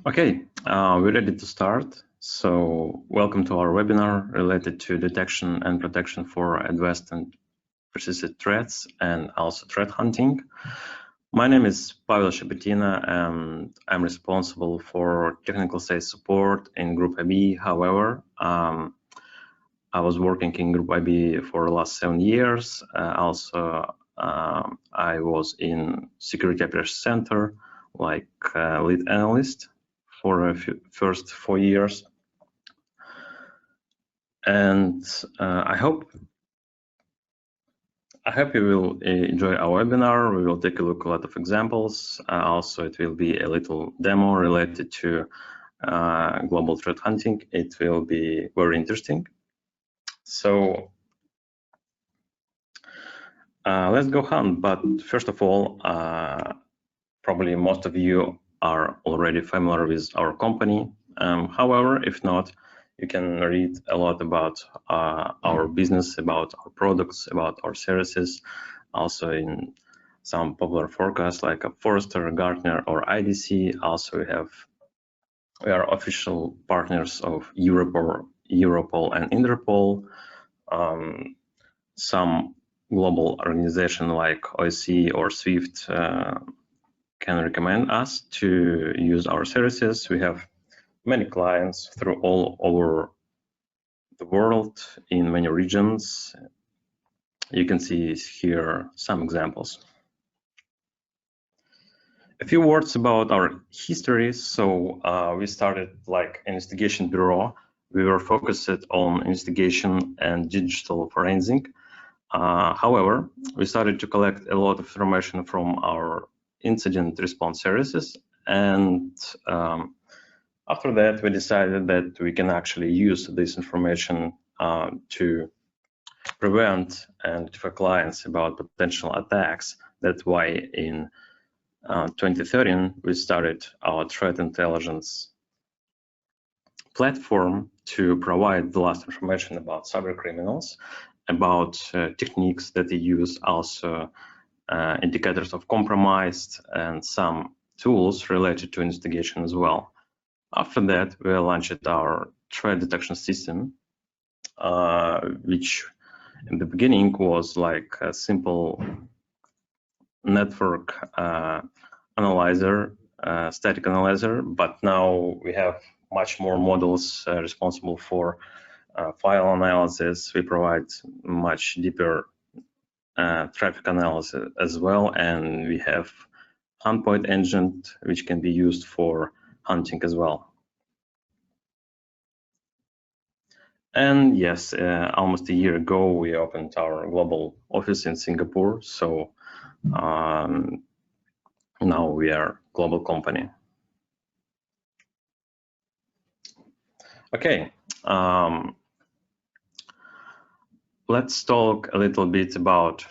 Okay, we're ready to start. So welcome to our webinar related to detection and protection for advanced and persistent threats and also threat hunting. My name is Pavel Shepetina and I'm responsible for technical sales support in Group IB. However, I was working in Group IB for the last 7 years. I was in Security Operations Center, like lead analyst for the first 4 years. And I hope you will enjoy our webinar. We will take a look at a lot of examples. Also, it will be a little demo related to global threat hunting. It will be very interesting. So let's go hunt. But first of all, probably most of you are already familiar with our company. However, if not, you can read a lot about our business, about our products, about our services, also in some popular forecasts like a Forrester, Gartner, or IDC. Also, we are official partners of Europol and Interpol. Some global organization like OSCE or SWIFT can recommend us to use our services. We have many clients through all over the world in many regions. You can see here some examples. A few words about our history. So we started like an investigation bureau. We were focused on investigation and digital forensic. However, we started to collect a lot of information from our incident response services, and after that we decided that we can actually use this information to prevent and notify clients about potential attacks. That's why in 2013 we started our threat intelligence platform to provide the last information about cyber criminals, about techniques that they use, also indicators of compromise, and some tools related to investigation as well. After that, we launched our threat detection system, which in the beginning was like a simple network analyzer, static analyzer, but now we have much more models responsible for file analysis. We provide much deeper traffic analysis as well, and we have hunt engine which can be used for hunting as well. And yes, almost a year ago we opened our global office in Singapore, so now we are a global company. Okay, let's talk a little bit about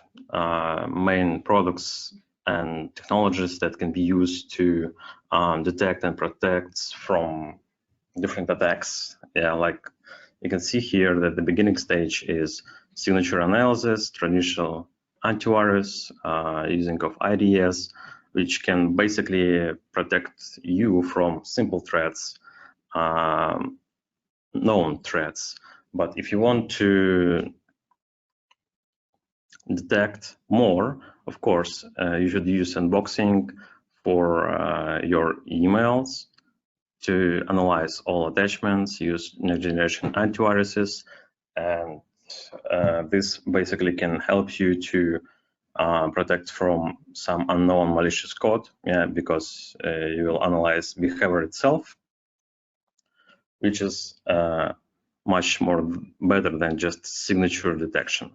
main products and technologies that can be used to detect and protect from different attacks. Yeah, like you can see here that the beginning stage is signature analysis, traditional antivirus, using of IDS, which can basically protect you from simple threats, known threats. But if you want to detect more, of course, you should use unboxing for your emails to analyze all attachments, use next generation antiviruses, and this basically can help you to protect from some unknown malicious code, because you will analyze behavior itself, which is much more better than just signature detection.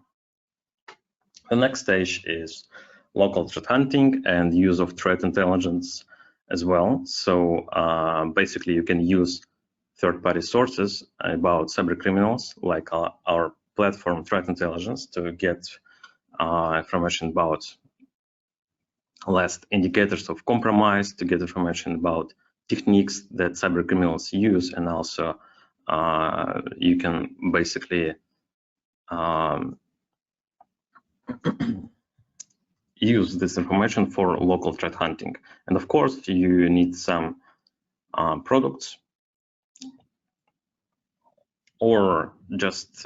The next stage is local threat hunting and use of threat intelligence as well. So basically you can use third-party sources about cyber criminals, like our platform Threat Intelligence, to get information about last indicators of compromise, to get information about techniques that cyber criminals use, and also you can basically use this information for local threat hunting. And of course, you need some products, or just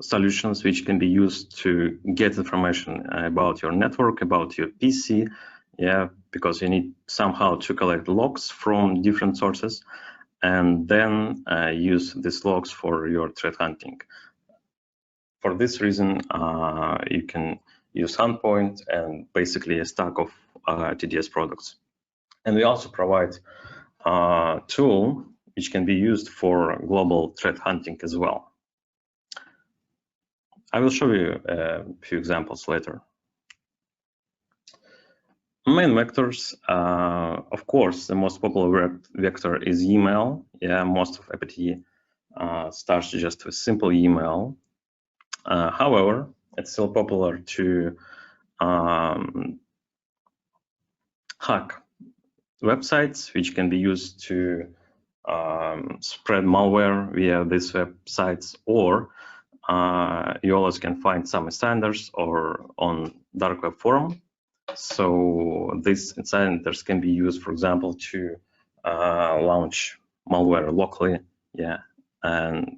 solutions which can be used to get information about your network, about your PC, yeah, because you need somehow to collect logs from different sources and then use these logs for your threat hunting. For this reason, you can use Handpoint and basically a stack of TDS products. And we also provide a tool which can be used for global threat hunting as well. I will show you a few examples later. Main vectors, of course, the most popular vector is email. Yeah, most of APT starts just with simple email. However, it's still popular to hack websites, which can be used to spread malware via these websites, or you always can find some insiders or on dark web forum. So these insiders can be used, for example, to launch malware locally. Yeah, and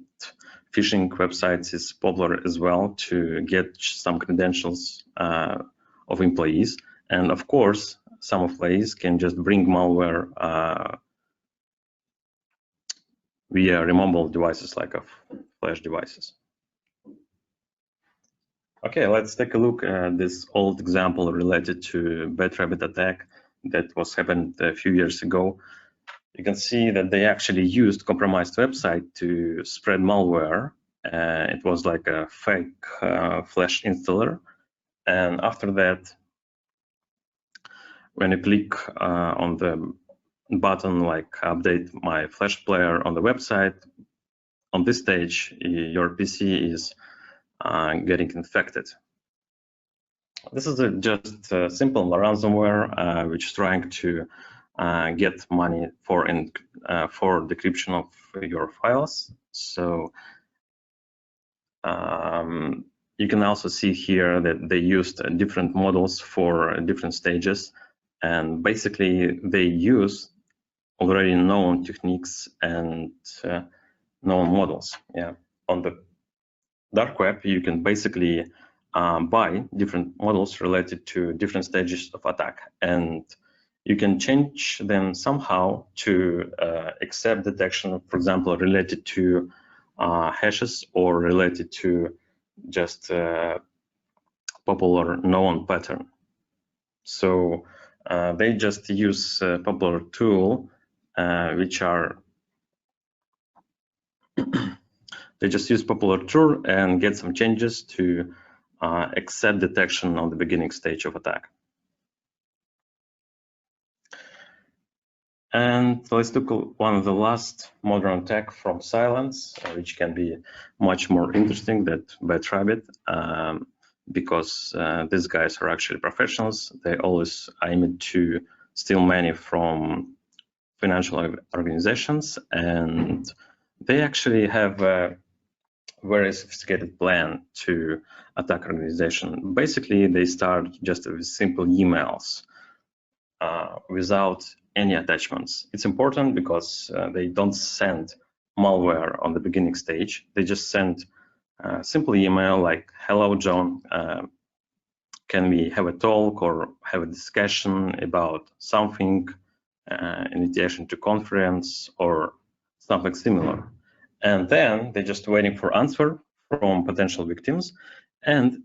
phishing websites is popular as well to get some credentials of employees. And of course, some employees can just bring malware via removable devices like flash devices. Okay, let's take a look at this old example related to Bad Rabbit attack that was happened a few years ago. You can see that they actually used compromised website to spread malware. It was like a fake flash installer. And after that, when you click on the button like update my flash player on the website, on this stage, your PC is getting infected. This is just a simple ransomware which is trying to get money for decryption of your files. So you can also see here that they used different models for different stages, and basically they use already known techniques and known models. Yeah, on the dark web, you can basically buy different models related to different stages of attack, and you can change them somehow to accept detection, for example, related to hashes or related to just popular known pattern. So they just use a popular tool, which are they just use popular tool and get some changes to accept detection on the beginning stage of attack. And let's look at one of the last modern attack from Silence, which can be much more interesting than Bad Rabbit, because these guys are actually professionals. They always aim to steal money from financial organizations, and they actually have a very sophisticated plan to attack organization. Basically, they start just with simple emails without any attachments. It's important because they don't send malware on the beginning stage. They just send a simple email like, hello, John, can we have a talk or have a discussion about something, invitation to conference or something similar. And then they're just waiting for answer from potential victims. And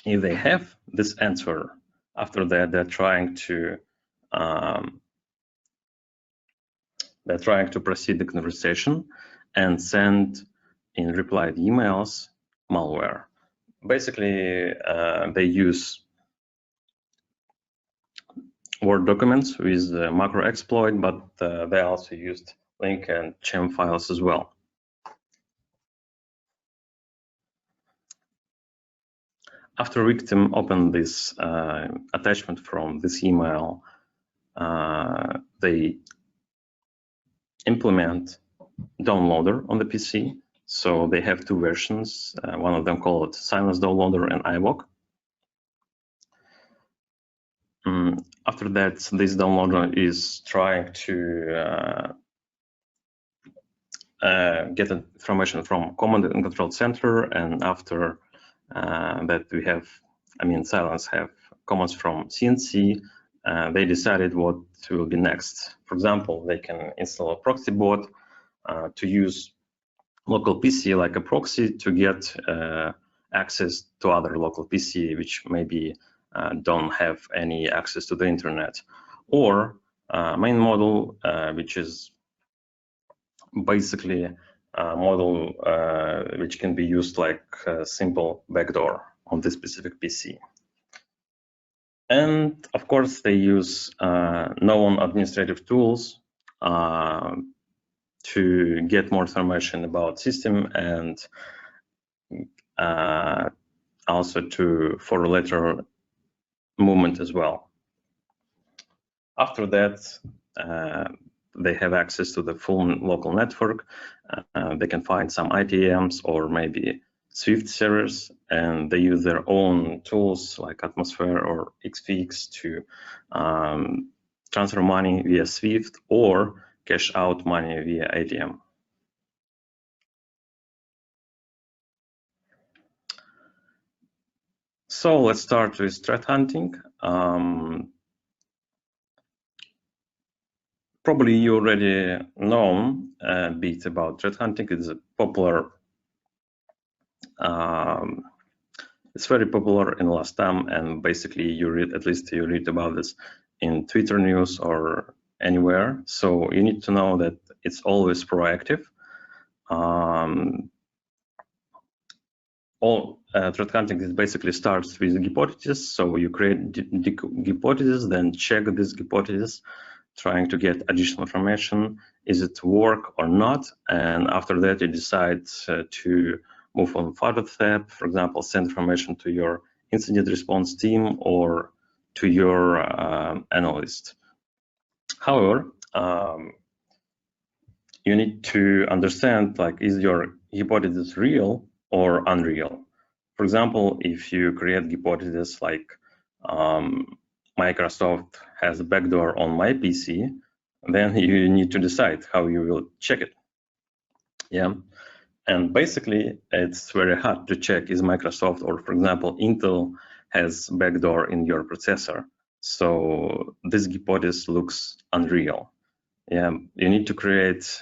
if they have this answer, after that, they're trying to proceed the conversation and send in replied emails malware. Basically, they use Word documents with macro exploit, but they also used link and gem files as well. After victim opened this attachment from this email, they implement downloader on the PC. So they have two versions. One of them called Silence Downloader and iWalk. After that, this downloader is trying to get information from command and control center, and after that we have, Silence have commands from CNC. They decided what will be next. For example, they can install a proxy bot to use local PC like a proxy to get access to other local PC, which maybe don't have any access to the internet, or main model, which is basically a model which can be used like a simple backdoor on this specific PC. And of course, they use known administrative tools to get more information about system and also for lateral movement as well. After that, they have access to the full local network. They can find some ITMs or maybe Swift servers, and they use their own tools like Atmosphere or XFX to transfer money via Swift or cash out money via ATM. So let's start with threat hunting. Probably you already know a bit about threat hunting. It's a popular. It's very popular in last time, and basically you read about this in Twitter news or anywhere. So you need to know that it's always proactive. All threat hunting is basically starts with hypothesis. So you create the hypothesis, then check this hypothesis, trying to get additional information. Is it work or not? And after that, you decide to move on further step. For example, send information to your incident response team or to your analyst. However, you need to understand, like, is your hypothesis real or unreal? For example, if you create hypothesis like Microsoft has a backdoor on my PC, then you need to decide how you will check it. Yeah, and basically it's very hard to check is Microsoft or, for example, Intel has backdoor in your processor. So this hypothesis looks unreal. Yeah, you need to create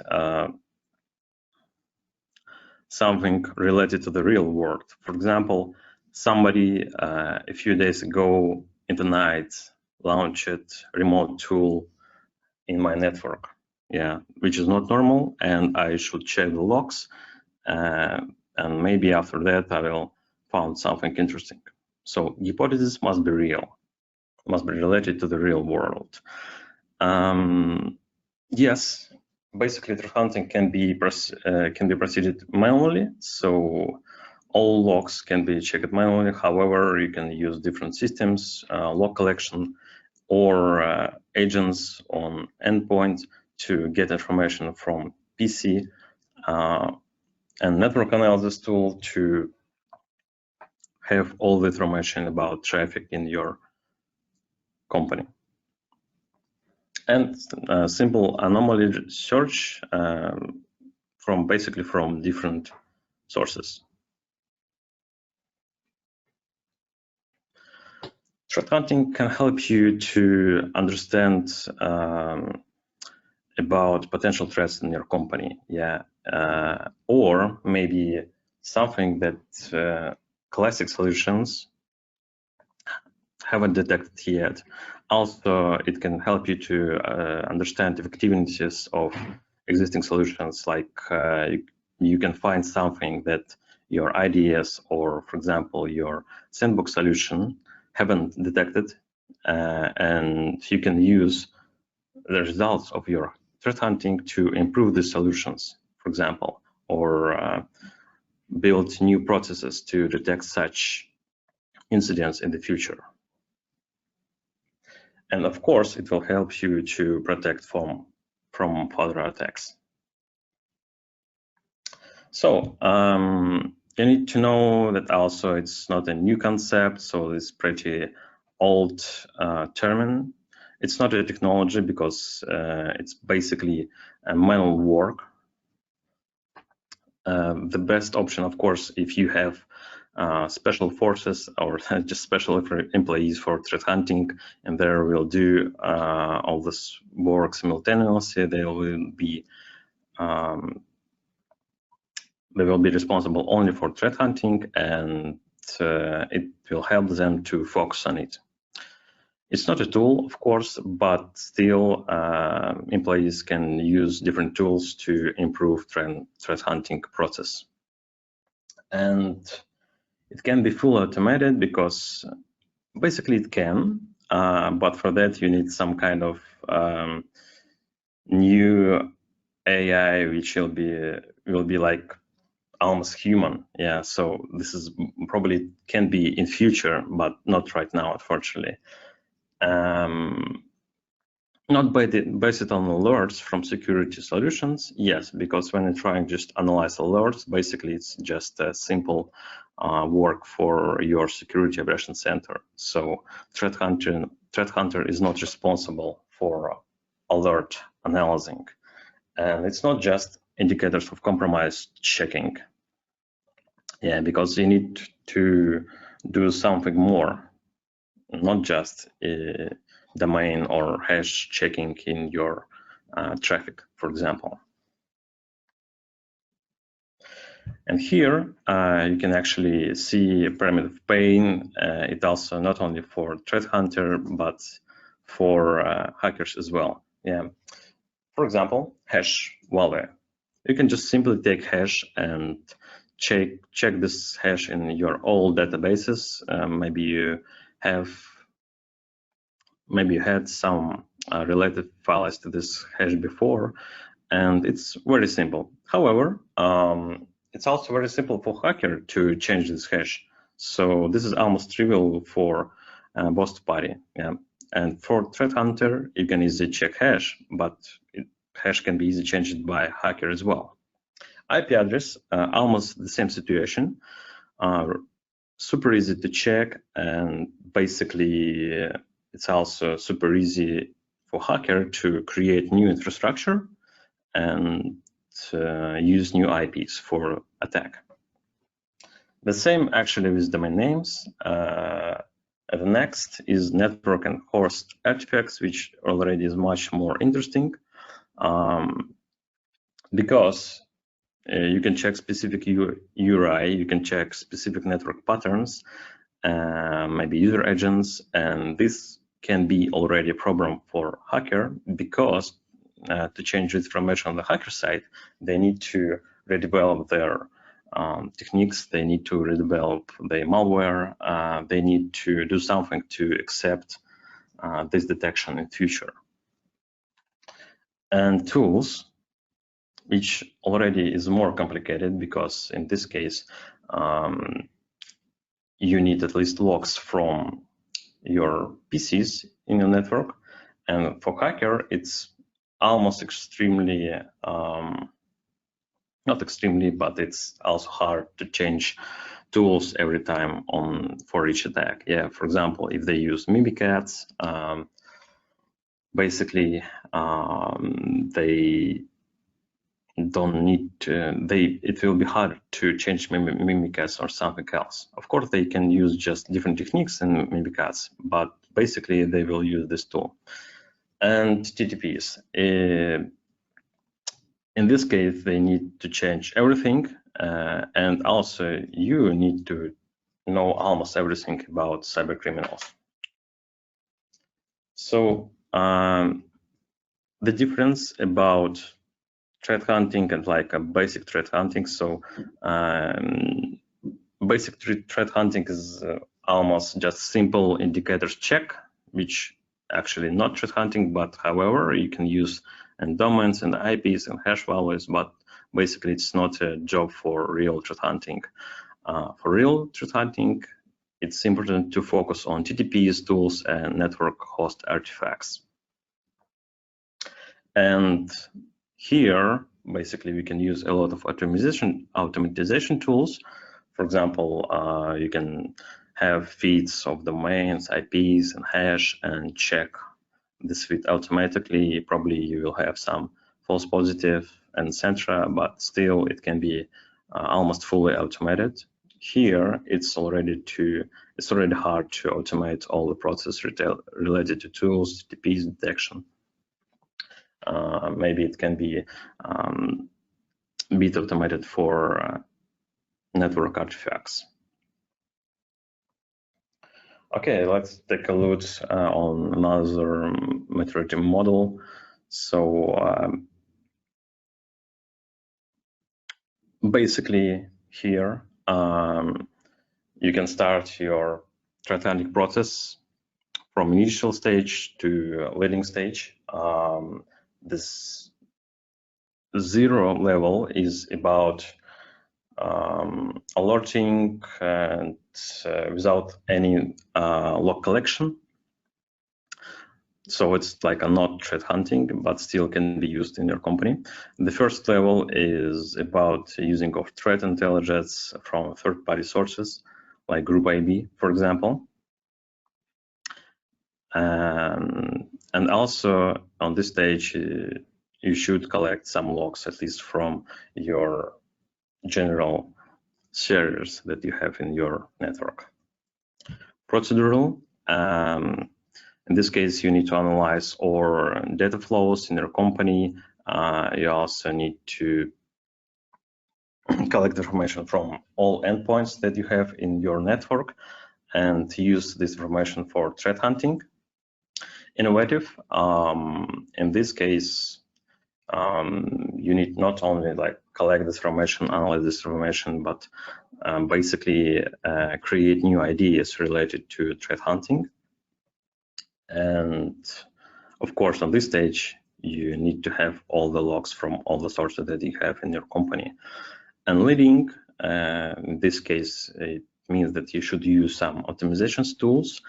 something related to the real world. For example, somebody a few days ago in the night launched a remote tool in my network, yeah, which is not normal, and I should check the logs, and maybe after that I will find something interesting. So hypothesis must be real, must be related to the real world. Yes, basically threat hunting can be proceeded manually, so all logs can be checked manually. However, you can use different systems, log collection, or agents on endpoint to get information from PC, and network analysis tool to have all the information about traffic in your company. And simple anomaly search from different sources. Threat hunting can help you to understand about potential threats in your company, yeah, or maybe something that classic solutions haven't detected yet. Also, it can help you to understand the effectiveness of existing solutions, like you can find something that your IDS or, for example, your sandbox solution haven't detected, and you can use the results of your threat hunting to improve the solutions, for example, or build new processes to detect such incidents in the future. And of course, it will help you to protect from further attacks. So you need to know that also it's not a new concept, so it's pretty old term. It's not a technology because it's basically a manual work. The best option, of course, if you have special forces or just special employees for threat hunting, and they will do all this work simultaneously. They will be responsible only for threat hunting, and it will help them to focus on it. It's not a tool, of course, but still employees can use different tools to improve threat hunting process. And it can be fully automated because basically it can, but for that you need some kind of new AI which will be like almost human. Yeah, so this is probably can be in future, but not right now, unfortunately. Not based on alerts from security solutions, yes, because when you're trying just analyze alerts, basically it's just a simple work for your security operations center. So threat hunter is not responsible for alert analyzing, and it's not just indicators of compromise checking. Yeah, because you need to do something more, not just domain or hash checking in your traffic, for example. And here you can actually see pyramid of pain. It also not only for threat hunter, but for hackers as well. Yeah. For example, hash value. You can just simply take hash and check this hash in your old databases. Maybe you had some related files to this hash before, and it's very simple. However, it's also very simple for hacker to change this hash. So this is almost trivial for both party. Yeah. And for threat hunter, you can easily check hash, but hash can be easily changed by hacker as well. IP address, almost the same situation. Super easy to check, and basically it's also super easy for hacker to create new infrastructure and use new IPs for attack. The same actually with domain names. The next is network and host artifacts, which already is much more interesting because you can check specific URI, you can check specific network patterns, maybe user agents, and this can be already a problem for hacker because to change this information on the hacker side, they need to redevelop their techniques, they need to redevelop their malware, they need to do something to accept this detection in future. And tools, which already is more complicated because in this case, you need at least logs from your PCs in your network. And for hacker, it's almost extremely, not extremely, but it's also hard to change tools every time for each attack. Yeah, for example, if they use Mimikatz, basically they don't need to, it will be hard to change Mimikatz or something else. Of course, they can use just different techniques in Mimikatz, but basically they will use this tool. And TTPs. In this case, they need to change everything, and also you need to know almost everything about cyber criminals. So the difference about threat hunting and like a basic threat hunting. So basic threat hunting is almost just simple indicators check, which actually not threat hunting, but however, you can use domains and IPs and hash values, but basically it's not a job for real threat hunting. For real threat hunting, it's important to focus on TTPs, tools, and network host artifacts. And here, basically, we can use a lot of automatization tools. For example, you can have feeds of domains, IPs, and hash, and check this feed automatically. Probably you will have some false positive and etc., but still it can be almost fully automated. Here, it's already hard to automate all the process related to tools, TTPs detection. Maybe it can be bit automated for network artifacts. Okay, let's take a look on another maturity model. So basically here, you can start your threat hunting process from initial stage to leading stage. This 0 level is about alerting and without any log collection. So it's like a not threat hunting, but still can be used in your company. The first level is about using of threat intelligence from third-party sources, like Group IB, for example. And also on this stage, you should collect some logs, at least from your general shares that you have in your network. Procedural. In this case, you need to analyze all data flows in your company. You also need to collect information from all endpoints that you have in your network and use this information for threat hunting. Innovative. In this case, you need not only like collect this information, analyze this information, but basically create new ideas related to threat hunting. And of course, on this stage, you need to have all the logs from all the sources that you have in your company. And leading, in this case, it means that you should use some optimizations tools,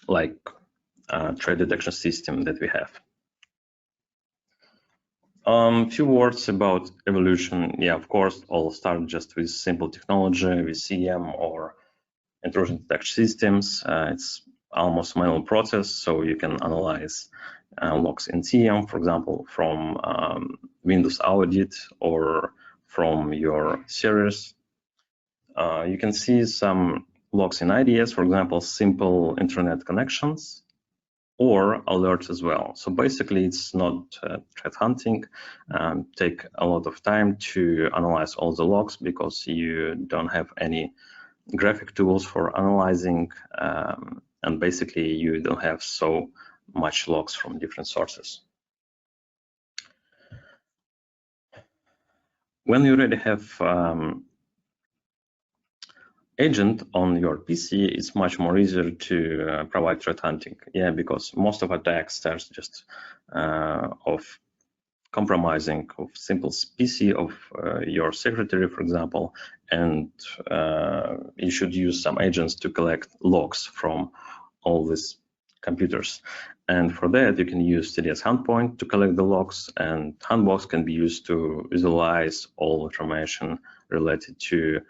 like threat detection system that we have. Few words about evolution. Yeah, of course, all start just with simple technology, with CM or intrusion detection systems. It's almost manual process, so you can analyze logs in CM, for example, from Windows audit or from your servers. You can see some logs in IDS, for example, simple internet connections or alerts as well. So basically, it's not threat hunting. Take a lot of time to analyze all the logs because you don't have any graphic tools for analyzing, and basically you don't have so much logs from different sources. When you already have agent on your PC, it's much more easier to provide threat hunting. Yeah, because most of attacks starts just of compromising of simple PC of your secretary, for example, and you should use some agents to collect logs from all these computers. And for that, you can use TDS Handpoint to collect the logs, and Handbox can be used to visualize all information related to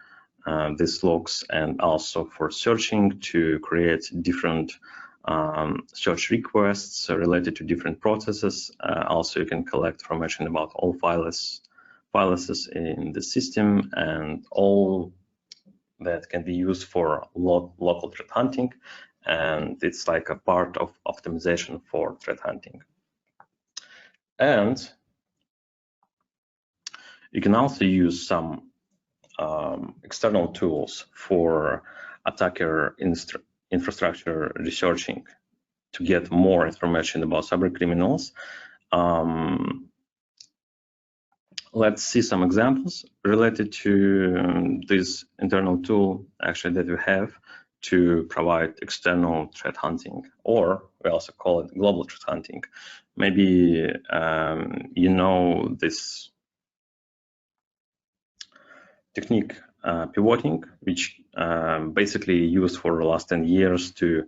these logs, and also for searching to create different search requests related to different processes. Also, you can collect information about all files in the system, and all that can be used for local threat hunting. And it's like a part of optimization for threat hunting. And you can also use some external tools for attacker infrastructure researching to get more information about cyber criminals. Let's see some examples related to this internal tool actually that we have to provide external threat hunting, or we also call it global threat hunting. Maybe you know this technique, pivoting, which basically used for the last 10 years to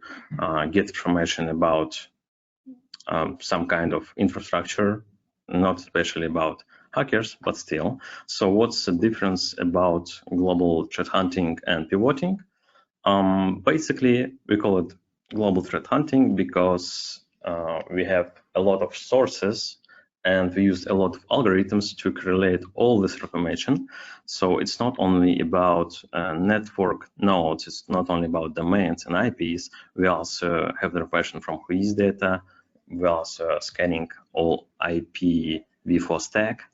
get information about some kind of infrastructure, not especially about hackers, but still. So what's the difference about global threat hunting and pivoting? Basically, we call it global threat hunting because we have a lot of sources and we use a lot of algorithms to correlate all this information. So it's not only about network nodes, it's not only about domains and IPs. We also have the information from whois data. We're also scanning all IPv4 stack.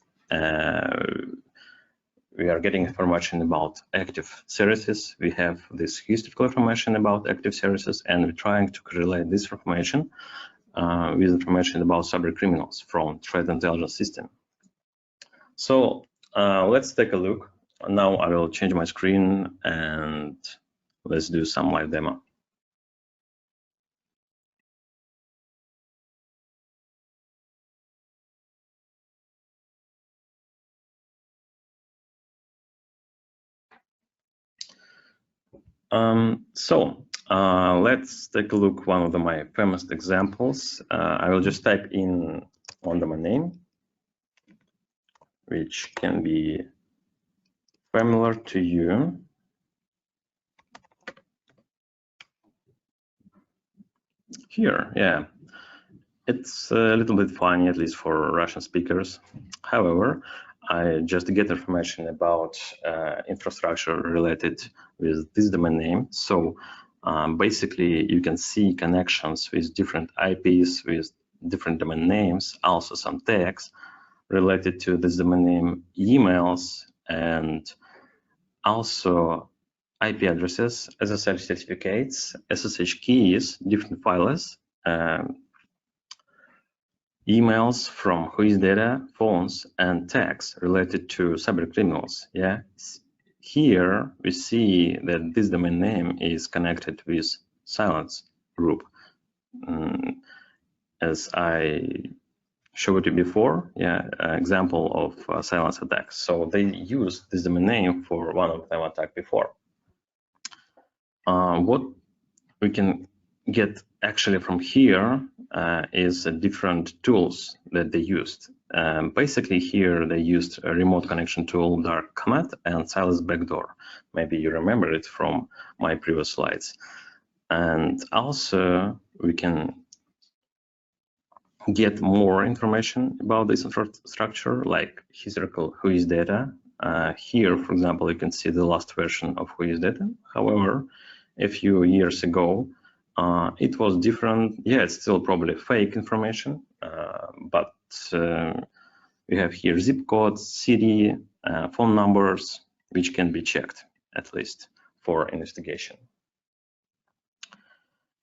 We are getting information about active services. We have this historical information about active services, and we're trying to correlate this information with information about cyber criminals from threat intelligence system. So let's take a look. Now I will change my screen and let's do some live demo. Let's take a look one of my famous examples. I will just type in one domain name, which can be familiar to you. Here, yeah, it's a little bit funny, at least for Russian speakers. However, I just get information about infrastructure related with this domain name. So basically, you can see connections with different IPs, with different domain names, also some tags related to this domain name, emails, and also IP addresses, SSL certificates, SSH keys, different files, emails from whois data, phones, and tags related to cyber criminals. Yeah, here we see that this domain name is connected with Silence group. As I showed you before, yeah, example of Silence attacks. So they used this domain name for one of them attack before. What we can get actually from here is different tools that they used. Basically here they used a remote connection tool, Dark Comet, and Silence Backdoor. Maybe you remember it from my previous slides. And also we can get more information about this infrastructure, like historical whois data. Here, for example, you can see the last version of whois data. However, a few years ago, it was different. Yeah, it's still probably fake information, but we have here zip codes, city, phone numbers, which can be checked, at least for investigation.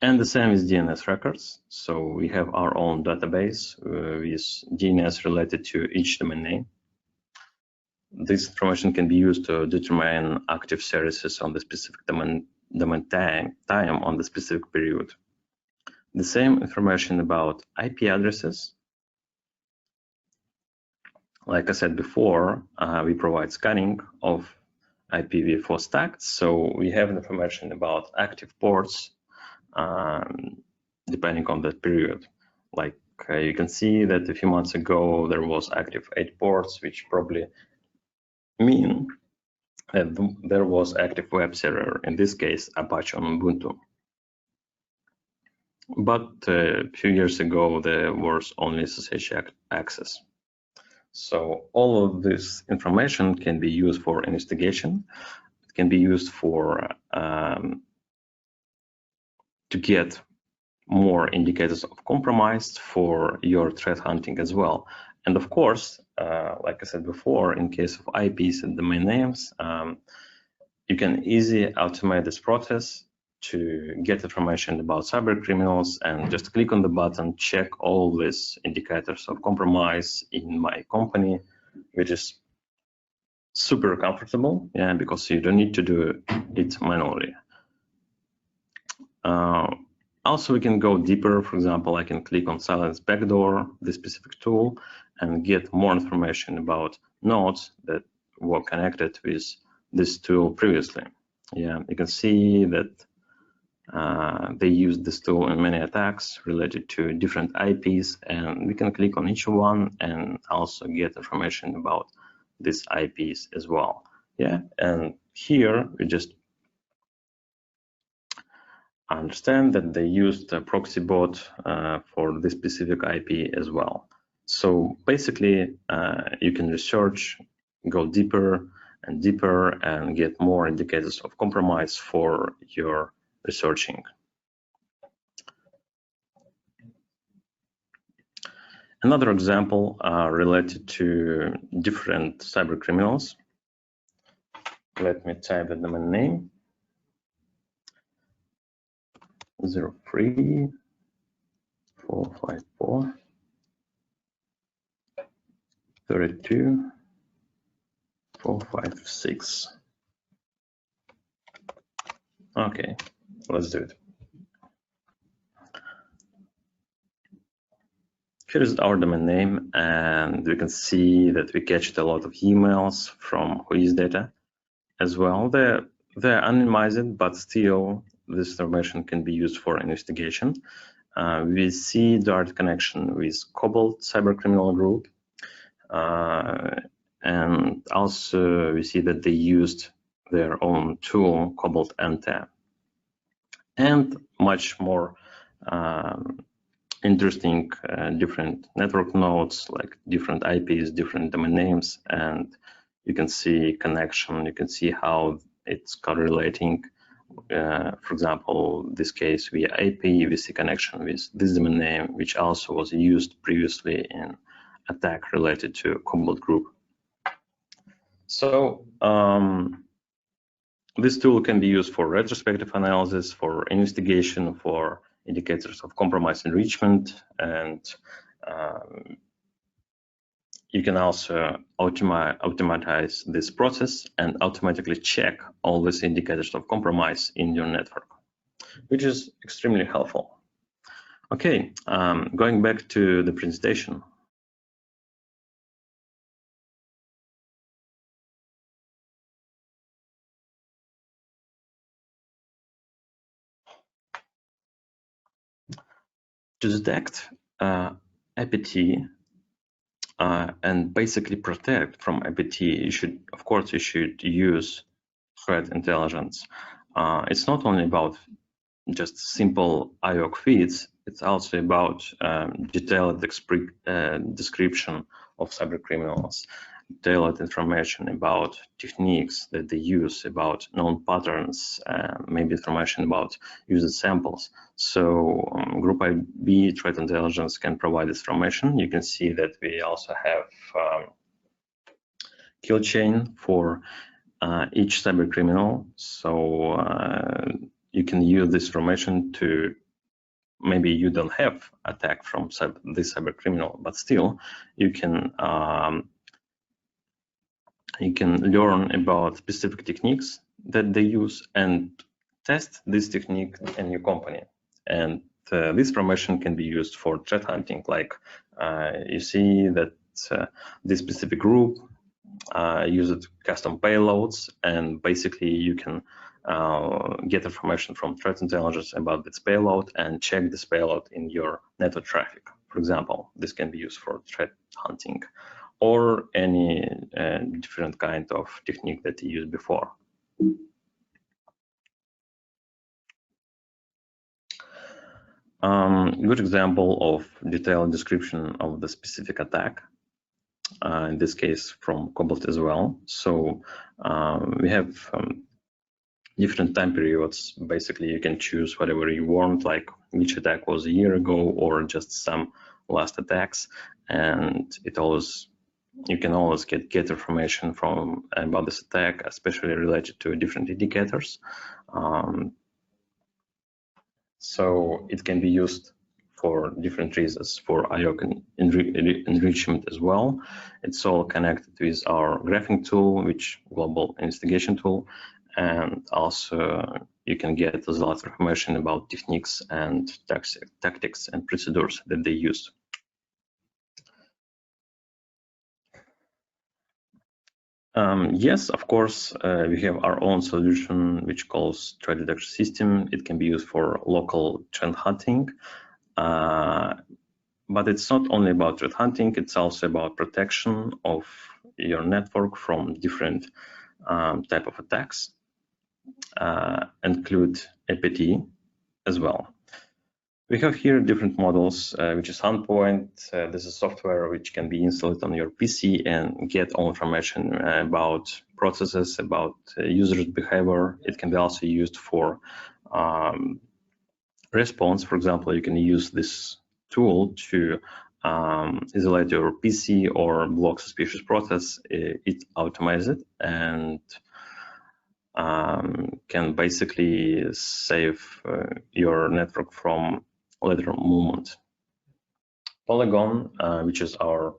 And the same is DNS records. So we have our own database with DNS related to each domain name. This information can be used to determine active services on the specific domain time on the specific period. The same information about IP addresses. Like I said before, we provide scanning of IPv4 stacks. So we have information about active ports, depending on that period. Like you can see that a few months ago there was active 8 ports, which probably mean that there was active web server, in this case Apache on Ubuntu. But a few years ago there was only SSH access. So all of this information can be used for investigation. It can be used for to get more indicators of compromise for your threat hunting as well. And of course, like I said before, in case of IPs and domain names, you can easily automate this process to get information about cyber criminals and just click on the button, check all these indicators of compromise in my company, which is super comfortable, yeah, because you don't need to do it manually. Also, we can go deeper. For example, I can click on Silence Backdoor, this specific tool, and get more information about nodes that were connected with this tool previously. Yeah, you can see that They use this tool in many attacks related to different IPs, and we can click on each one and also get information about these IPs as well. Yeah, and here we just understand that they used a proxy bot for this specific IP as well. So basically, you can research, go deeper and deeper, and get more indicators of compromise for your researching. Another example related to different cyber criminals. Let me type the domain name. 03454 32 456. Okay, let's do it. Here is our domain name, and we can see that we catched a lot of emails from Whois data as well. They're anonymized, but still this information can be used for investigation. We see direct connection with Cobalt cybercriminal group, and also we see that they used their own tool, Cobalt NT, and much more interesting different network nodes, like different IPs, different domain names, and you can see connection. You can see how it's correlating. For example, this case via IP, we see connection with this domain name, which also was used previously in attack related to Cobalt group. So this tool can be used for retrospective analysis, for investigation, for indicators of compromise enrichment, and you can also automatize this process and automatically check all these indicators of compromise in your network, which is extremely helpful. Okay, going back to the presentation. To detect APT and basically protect from APT, you should use threat intelligence. It's not only about just simple IOC feeds, it's also about detailed description of cybercriminals, detailed information about techniques that they use, about known patterns, maybe information about user samples. So Group IB threat intelligence can provide this information. You can see that we also have kill chain for each cybercriminal. So you can use this information to, maybe you don't have attack from this cybercriminal, but still you can learn about specific techniques that they use and test this technique in your company. And this information can be used for threat hunting. Like you see that this specific group used custom payloads, and basically you can get information from threat intelligence about this payload and check this payload in your network traffic. For example, this can be used for threat hunting or any different kind of technique that you used before. Good example of detailed description of the specific attack. In this case from Cobalt as well. So we have different time periods. Basically, you can choose whatever you want, like which attack was a year ago or just some last attacks, and you can always get information from about this attack, especially related to different indicators. So it can be used for different reasons, for IOC enrichment as well. It's all connected with our graphing tool, which global investigation tool, and also you can get a lot of information about techniques and tactics and procedures that they use. Yes, of course, we have our own solution which calls threat detection system. It can be used for local trend hunting, but it's not only about threat hunting, it's also about protection of your network from different type of attacks, include APT as well. We have here different models, which is Handpoint. This is software which can be installed on your PC and get all information about processes, about users' behavior. It can be also used for response. For example, you can use this tool to isolate your PC or block suspicious process. It automates it and can basically save your network from lateral movement. Polygon, which is our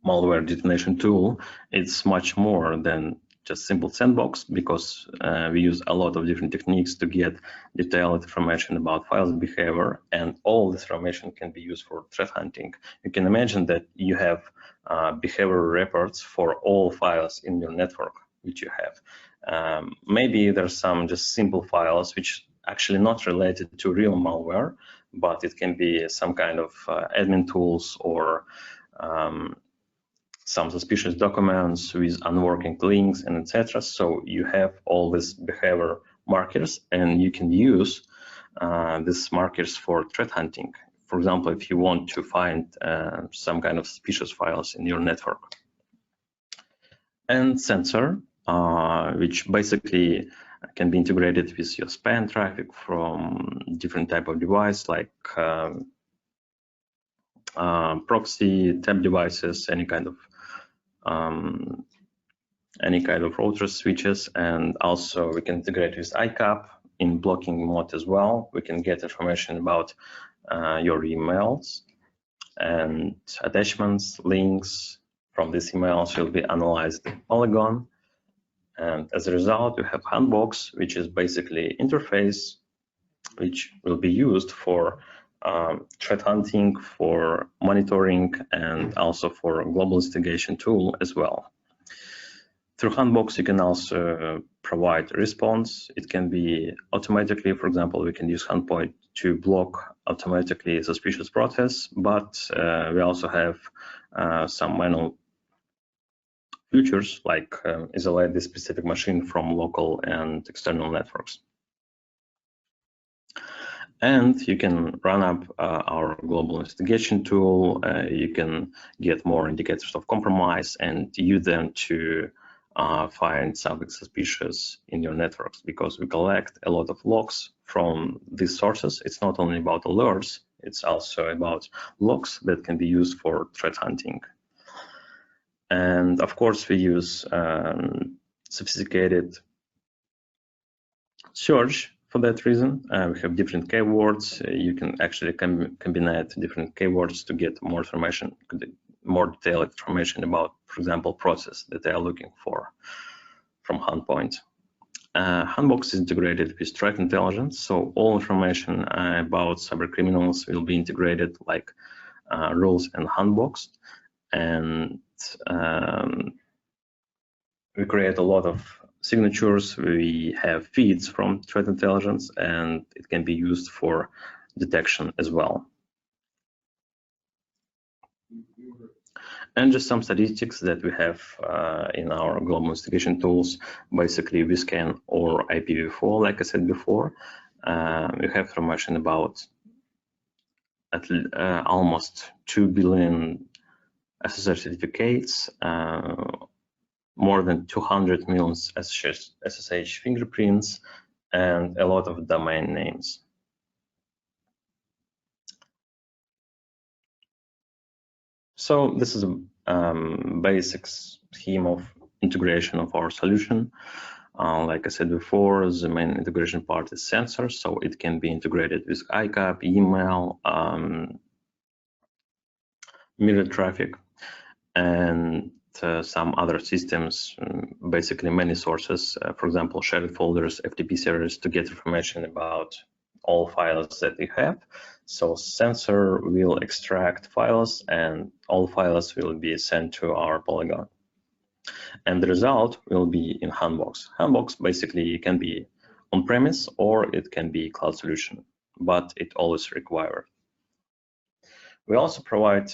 malware detonation tool, it's much more than just simple sandbox, because we use a lot of different techniques to get detailed information about files behavior, and all this information can be used for threat hunting. You can imagine that you have behavior reports for all files in your network which you have. Maybe there's some just simple files which actually not related to real malware, but it can be some kind of admin tools or some suspicious documents with unworking links and etc. So you have all these behavior markers, and you can use these markers for threat hunting. For example, if you want to find some kind of suspicious files in your network. And sensor, which basically can be integrated with your span traffic from different type of device, like proxy, tab devices, any kind of router switches, and also we can integrate with ICAP in blocking mode as well. We can get information about your emails and attachments, links from these emails will be analyzed in Polygon. And as a result, you have Handbox, which is basically interface, which will be used for threat hunting, for monitoring, and also for a global investigation tool as well. Through Handbox, you can also provide a response. It can be automatically, for example, we can use Handpoint to block automatically suspicious process, but we also have some manual features like isolate this specific machine from local and external networks. And you can run up our global investigation tool. You can get more indicators of compromise and use them to find something suspicious in your networks, because we collect a lot of logs from these sources. It's not only about alerts, it's also about logs that can be used for threat hunting. And of course, we use sophisticated search for that reason. We have different keywords. You can actually combine different keywords to get more information, more detailed information about, for example, process that they are looking for from Handpoint. Handbox is integrated with threat intelligence, so all information about cyber criminals will be integrated, like rules and Handbox. And we create a lot of signatures. We have feeds from threat intelligence, and it can be used for detection as well. And just some statistics that we have in our global investigation tools. Basically, we scan all IPv4, like I said before. We have information about almost 2 billion SSH certificates, more than 200 million SSH fingerprints, and a lot of domain names. So this is a basic scheme of integration of our solution. Like I said before, the main integration part is sensor, so it can be integrated with ICAP, email, mirror traffic, and some other systems, basically many sources, for example, shared folders, FTP servers, to get information about all files that we have. So sensor will extract files, and all files will be sent to our Polygon. And the result will be in Handbox. Handbox basically can be on-premise or it can be cloud solution, but it always requires. We also provide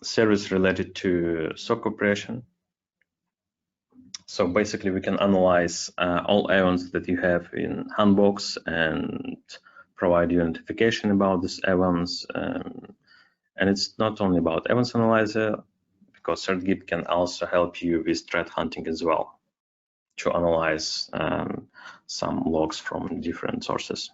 service related to SOC operation. So basically, we can analyze all events that you have in Handbox and provide you notification about these events. And it's not only about events analyzer, because CertGit can also help you with threat hunting as well to analyze some logs from different sources.